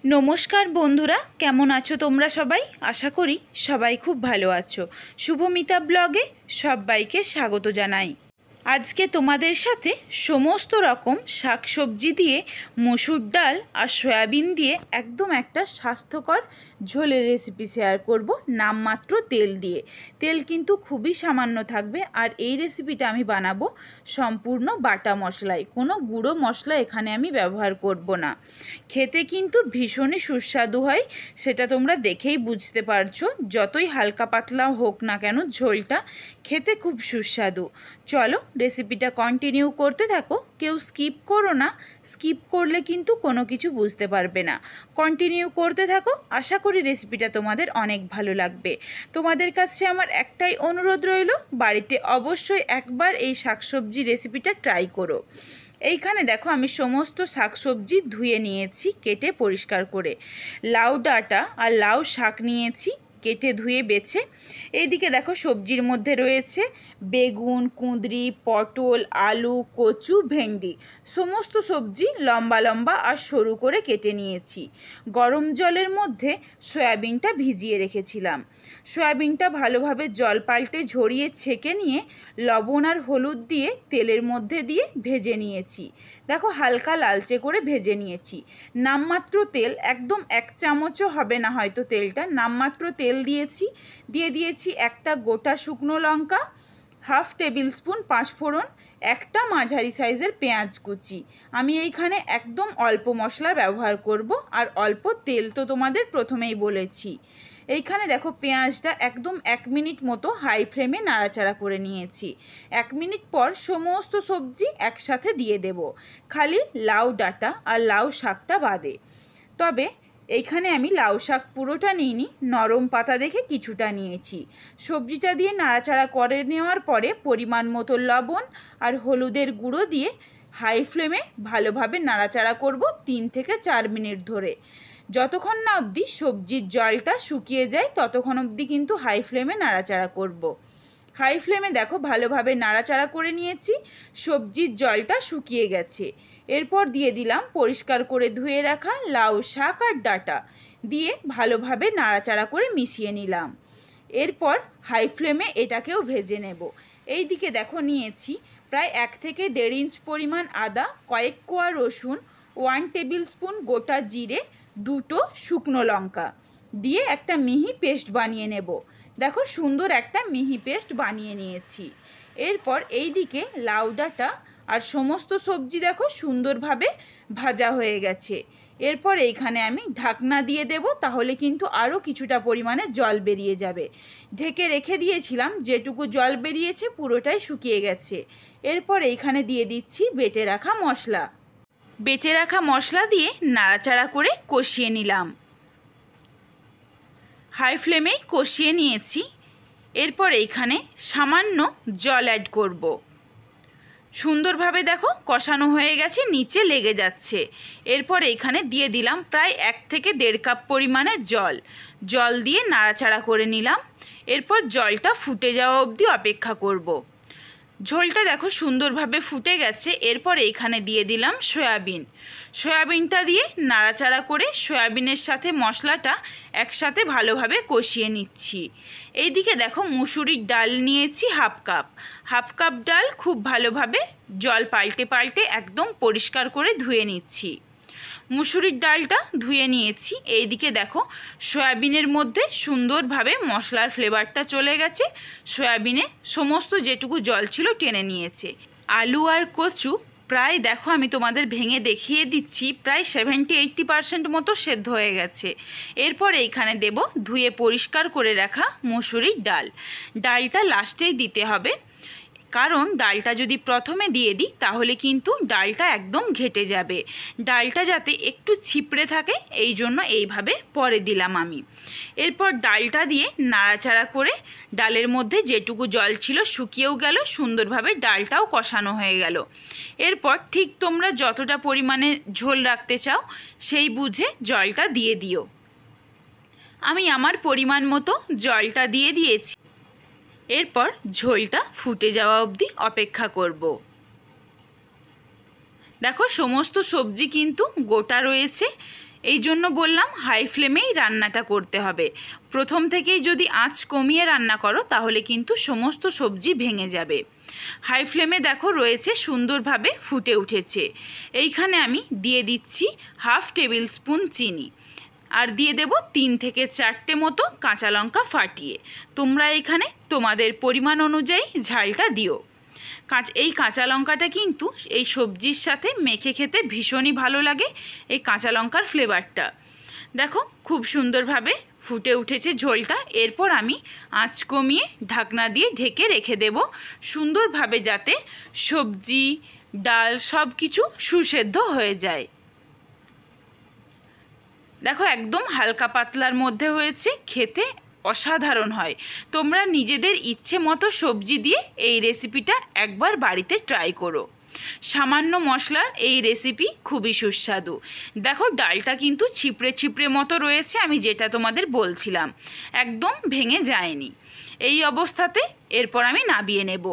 নমস্কার বন্ধুরা, কেমন আছো তোমরা সবাই? আশা করি সবাই খুব ভালো আছো। শুভমিতা ব্লগে সবাইকে স্বাগত জানাই। আজকে তোমাদের সাথে সমস্ত রকম শাকসবজি দিয়ে মসুর ডাল আর সয়াবিন দিয়ে একদম একটা স্বাস্থ্যকর ঝোলের রেসিপি শেয়ার করব, নামমাত্র তেল দিয়ে। তেল কিন্তু খুবই সামান্য থাকবে। আর এই রেসিপিটা আমি বানাবো সম্পূর্ণ বাটা মশলায়, কোনো গুঁড়ো মশলা এখানে আমি ব্যবহার করব না। খেতে কিন্তু ভীষণই সুস্বাদু হয়, সেটা তোমরা দেখেই বুঝতে পারছো। যতই হালকা পাতলা হোক না কেন, ঝোলটা খেতে খুব সুস্বাদু। চলো রেসিপিটা কন্টিনিউ করতে থাকো, কেউ স্কিপ করো না। স্কিপ করলে কিন্তু কোনো কিছু বুঝতে পারবে না। কন্টিনিউ করতে থাকো, আশা করি রেসিপিটা তোমাদের অনেক ভালো লাগবে। তোমাদের কাছে আমার একটাই অনুরোধ রইল, বাড়িতে অবশ্যই একবার এই শাকসবজি রেসিপিটা ট্রাই করো। এইখানে দেখো আমি সমস্ত শাকসবজি ধুয়ে নিয়েছি, কেটে পরিষ্কার করে। লাউ ডাঁটা আর লাউ শাক নিয়েছি, কেটে ধুয়ে বেছে। এইদিকে দেখো সবজির মধ্যে রয়েছে বেগুন, কুঁদরি, পটল, আলু, কচু, ভেন্ডি। সমস্ত সবজি লম্বা লম্বা আর সরু করে কেটে নিয়েছি। গরম জলের মধ্যে সয়াবিনটা ভিজিয়ে রেখেছিলাম। সয়াবিনটা ভালোভাবে জল পাল্টে ঝরিয়ে ছেঁকে নিয়ে লবণ আর হলুদ দিয়ে তেলের মধ্যে দিয়ে ভেজে নিয়েছি। দেখো হালকা লালচে করে ভেজে নিয়েছি। নামমাত্র তেল, একদম 1 চামচও হবে না হয়তো তেলটা, নামমাত্র তেল দিয়েছি একটা গোটা শুকনো লঙ্কা, 1/2 টেবিল স্পুন 5 ফোড়ন, একটা মাঝারি সাইজের পেঁয়াজ কুচি। আমি এইখানে একদম অল্প মশলা ব্যবহার করব, আর অল্প তেল তো তোমাদের প্রথমেই বলেছি। এইখানে দেখো পেঁয়াজটা একদম 1 মিনিট মতো হাই ফ্লেমে নাড়াচাড়া করে নিয়েছি। 1 মিনিট পর সমস্ত সবজি একসাথে দিয়ে দেব, খালি লাউ ডাঁটা আর লাউ শাকটা বাদে। তবে এইখানে আমি লাউ শাক পুরোটা নিইনি, নরম পাতা দেখে কিছুটা নিয়েছি। সবজিটা দিয়ে নাড়াচাড়া করে নেওয়ার পরে পরিমাণ মতো লবণ আর হলুদের গুঁড়ো দিয়ে হাই ফ্লেমে ভালোভাবে নাড়াচাড়া করব 3 থেকে 4 মিনিট ধরে। যতক্ষণ না অবধি সবজির জলটা শুকিয়ে যায় ততক্ষণ অবধি কিন্তু হাই ফ্লেমে নাড়াচাড়া করব। হাই ফ্লেমে দেখো ভালোভাবে নাড়াচাড়া করে নিয়েছি, সবজির জলটা শুকিয়ে গেছে। এরপর দিয়ে দিলাম পরিষ্কার করে ধুয়ে রাখা লাউ শাক আর ডাঁটা, দিয়ে ভালোভাবে নাড়াচাড়া করে মিশিয়ে নিলাম। এরপর হাই ফ্লেমে এটাকেও ভেজে নেব। এই দিকে দেখো নিয়েছি প্রায় 1 থেকে 1.5 ইঞ্চ পরিমাণ আদা, কয়েক কোয়া রসুন, 1 টেবিল স্পুন গোটা জিরে, 2টো শুকনো লঙ্কা দিয়ে একটা মিহি পেস্ট বানিয়ে নেব। দেখো সুন্দর একটা মিহি পেস্ট বানিয়ে নিয়েছি। এরপর এই দিকে লাউ ডাঁটা আর সমস্ত সবজি দেখো সুন্দরভাবে ভাজা হয়ে গেছে। এরপর এইখানে আমি ঢাকনা দিয়ে দেব, তাহলে কিন্তু আরও কিছুটা পরিমাণে জল বেরিয়ে যাবে। ঢেকে রেখে দিয়েছিলাম, যেটুকু জল বেরিয়েছে পুরোটাই শুকিয়ে গেছে। এরপর এইখানে দিয়ে দিচ্ছি বেটে রাখা মশলা। বেটে রাখা মশলা দিয়ে নাড়াচাড়া করে কষিয়ে নিলাম। হাই ফ্লেমেই কষিয়ে নিয়েছি। এরপর এইখানে সামান্য জল অ্যাড করব। সুন্দরভাবে দেখো কষানো হয়ে গেছে, নিচে লেগে যাচ্ছে। এরপর এইখানে দিয়ে দিলাম প্রায় 1 থেকে 1.5 কাপ পরিমাণে জল দিয়ে নাড়াচাড়া করে নিলাম। এরপর জলটা ফুটে যাওয়া অবধি অপেক্ষা করব। ঝোলটা দেখো সুন্দরভাবে ফুটে গেছে। এরপর এইখানে দিয়ে দিলাম সয়াবিনটা দিয়ে নাড়াচাড়া করে সয়াবিনের সাথে মশলাটা একসাথে ভালোভাবে কষিয়ে নিচ্ছি। এইদিকে দেখো মুসুরির ডাল নিয়েছি হাফ কাপ ডাল, খুব ভালোভাবে জল পাল্টে একদম পরিষ্কার করে ধুয়ে নিচ্ছি। মুসুরির ডালটা ধুয়ে নিয়েছি। এইদিকে দেখো সয়াবিনের মধ্যে সুন্দরভাবে মশলার ফ্লেভারটা চলে গেছে, সয়াবিনে সমস্ত যেটুকু জল ছিল টেনে নিয়েছে। আলু আর কচু প্রায় দেখো আমি তোমাদের ভেঙে দেখিয়ে দিচ্ছি, প্রায় 70-80% মতো সেদ্ধ হয়ে গেছে। এরপর এইখানে দেব ধুয়ে পরিষ্কার করে রাখা মুসুরির ডালটা লাস্টেই দিতে হবে, কারণ ডালটা যদি প্রথমে দিয়ে দিই তাহলে কিন্তু ডালটা একদম ঘেটে যাবে। ডালটা যাতে একটু ছিপড়ে থাকে এই জন্য এইভাবে পরে দিলাম আমি। এরপর ডালটা দিয়ে নাড়াচাড়া করে ডালের মধ্যে যেটুকু জল ছিল শুকিয়েও গেল, সুন্দরভাবে ডালটাও কষানো হয়ে গেল। এরপর ঠিক তোমরা যতটা পরিমাণে ঝোল রাখতে চাও সেই বুঝে জলটা দিয়ে দিও। আমি আমার পরিমাণ মতো জলটা দিয়ে দিয়েছি। এরপর ঝোলটা ফুটে যাওয়া অবধি অপেক্ষা করব। দেখো সমস্ত সবজি কিন্তু গোটা রয়েছে। এই জন্য বললাম হাই ফ্লেমেই রান্নাটা করতে হবে। প্রথম থেকেই যদি আঁচ কমিয়ে রান্না করো তাহলে কিন্তু সমস্ত সবজি ভেঙে যাবে। হাই ফ্লেমে দেখো রয়েছে, সুন্দরভাবে ফুটে উঠেছে। এইখানে আমি দিয়ে দিচ্ছি 1/2 টেবিল স্পুন চিনি, আর দিয়ে দেব 3 থেকে 4টে মতো কাঁচা লঙ্কা ফাটিয়ে। তোমরা এখানে তোমাদের পরিমাণ অনুযায়ী ঝালটা দিও। এই কাঁচা লঙ্কাটা কিন্তু এই সবজির সাথে মেখে খেতে ভীষণই ভালো লাগে, এই কাঁচা লঙ্কার ফ্লেভারটা। দেখো খুব সুন্দরভাবে ফুটে উঠেছে ঝোলটা। এরপর আমি আঁচ কমিয়ে ঢাকনা দিয়ে ঢেকে রেখে দেব, সুন্দরভাবে যাতে সবজি ডাল সব কিছু সুসেদ্ধ হয়ে যায়। দেখো একদম হালকা পাতলার মধ্যে হয়েছে, খেতে অসাধারণ হয়। তোমরা নিজেদের ইচ্ছে মতো সবজি দিয়ে এই রেসিপিটা একবার বাড়িতে ট্রাই করো। সামান্য মশলার এই রেসিপি খুবই সুস্বাদু। দেখো ডালটা কিন্তু ছিপড়ে ছিপড়ে মতো রয়েছে, আমি যেটা তোমাদের বলছিলাম, একদম ভেঙে যায়নি। এই অবস্থাতে এরপর আমি নামিয়ে নেব।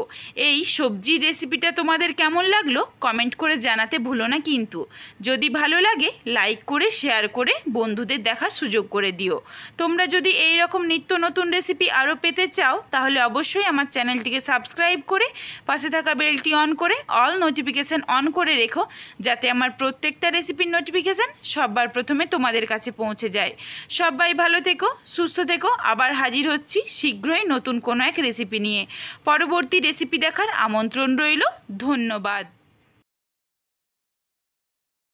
এই সবজির রেসিপিটা তোমাদের কেমন লাগলো কমেন্ট করে জানাতে ভুলো না কিন্তু। যদি ভালো লাগে লাইক করে শেয়ার করে বন্ধুদের দেখার সুযোগ করে দিও। তোমরা যদি এই রকম নিত্য নতুন রেসিপি আরও পেতে চাও তাহলে অবশ্যই আমার চ্যানেলটিকে সাবস্ক্রাইব করে পাশে থাকা বেলটি অন করে অল নোটিফিকেশান অন করে রেখো, যাতে আমার প্রত্যেকটা রেসিপির নোটিফিকেশান সবার প্রথমে তোমাদের কাছে পৌঁছে যায়। সবাই ভালো থেকো, সুস্থ থেকো। আবার হাজির হচ্ছি শীঘ্রই নতুন কোনো এক রেসিপি নিয়ে। পরবর্তী রেসিপি দেখার আমন্ত্রণ রইল। ধন্যবাদ।